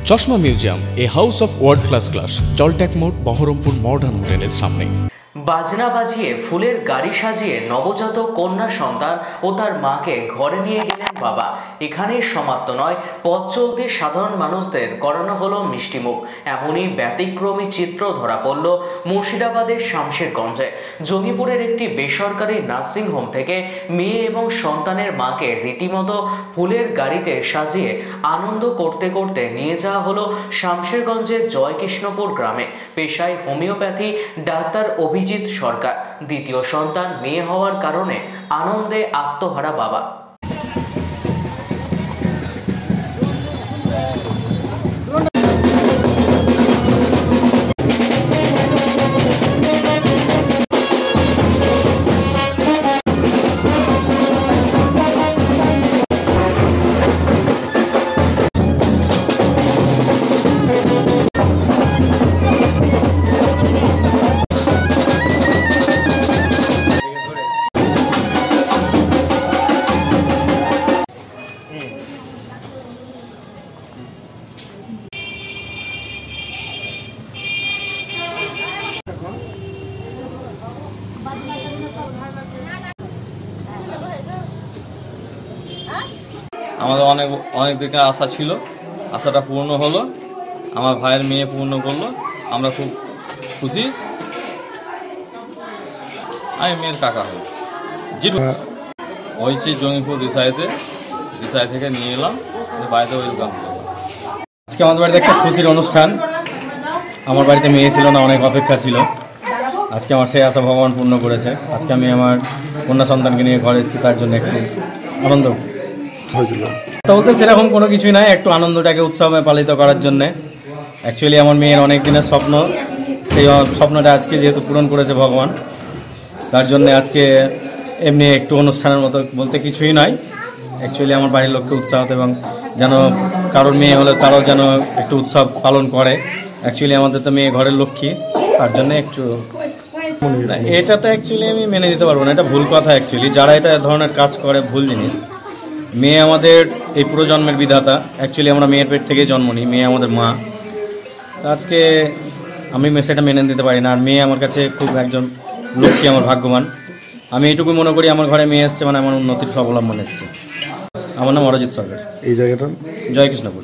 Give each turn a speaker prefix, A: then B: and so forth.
A: চশমা museum, a house of world class, জলট্যাক মোড়, বহরমপুর মডার্ন হোটেলের সামনে।
B: বাজনা বাজিয়ে ফুলের গাড়ি সাজিয়ে নবজাত কন্যা সন্তান ও তার মাকে ঘরে নিয়ে গেলেন বাবা। এখানেই সমাপ্ত নয়, পথ চলতে সাধারণ মানুষদের করানো হলো মিষ্টিমুখ। এমনই ব্যতিক্রমী চিত্র ধরা পড়ল মুর্শিদাবাদের শামশেরগঞ্জে। জঙ্গিপুরের একটি বেসরকারি নার্সিংহোম থেকে মেয়ে এবং সন্তানের মাকে রীতিমতো ফুলের গাড়িতে সাজিয়ে আনন্দ করতে করতে নিয়ে যাওয়া হলো শামশেরগঞ্জের জয়কৃষ্ণপুর গ্রামে। পেশায় হোমিওপ্যাথি ডাক্তার অভিজিৎ সরকার। দ্বিতীয় সন্তান মেয়ে হওয়ার কারণে আনন্দে আত্মহারা বাবা।
C: আমাদের অনেক দিকের আশা ছিল, আশাটা পূর্ণ হলো। আমার ভাইয়ের মেয়ে পূর্ণ করলো, আমরা খুব খুশি। আমি মেয়ের কাকা হই। হয়েছি জঙ্গিপুর রিসাই থেকে নিয়ে এলাম, বাড়িতে ওয়েলকাম করলাম। আজকে আমাদের বাড়িতে একটা খুশির অনুষ্ঠান। আমার বাড়িতে মেয়ে ছিল না, অনেক অপেক্ষা ছিল। আজকে আমার সেই আশা ভগবান পূর্ণ করেছে। আজকে আমি আমার কন্যা সন্তানকে নিয়ে ঘরে এসেছি, তার জন্য একটু আনন্দ হয়েছিল। বলতে সেরকম কোনো কিছুই নাই, একটু আনন্দটাকে উৎসবে পালিত করার জন্যে। অ্যাকচুয়ালি আমার মেয়ের অনেক দিনের স্বপ্ন, সেই স্বপ্নটা আজকে যেহেতু পূরণ করেছে ভগবান, তার জন্য আজকে এমনি একটু অনুষ্ঠানের মতো বলতে কিছুই নয়। অ্যাকচুয়ালি আমার বাড়ির লোককে উৎসাহ এবং যেন কারোর মেয়ে হলে তারাও যেন একটু উৎসব পালন করে। অ্যাকচুয়ালি আমাদের তো মেয়ে ঘরের লক্ষ্মী, তার জন্য একটু এটা তো অ্যাকচুয়ালি আমি মেনে দিতে পারবো না, এটা ভুল কথা। অ্যাকচুয়ালি যারা এটা ধরনের কাজ করে ভুল জিনিস। মেয়ে আমাদের এই পুরো জন্মের বিধাতা। অ্যাকচুয়ালি আমরা মেয়ের পেট থেকে জন্ম নিই, মেয়ে আমাদের মা। আজকে আমি সেটা মেনে দিতে পারি না। আর মেয়ে আমার কাছে খুব একজন লক্ষ্মী, আমার ভাগ্যবান। আমি এইটুকু মনে করি আমার ঘরে মেয়ে এসছে মানে আমার উন্নতির অবলম্বন এসছে। আমার নাম অরিজিৎ সরকার।
D: এই জায়গাটা
C: জয়কৃষ্ণপুর।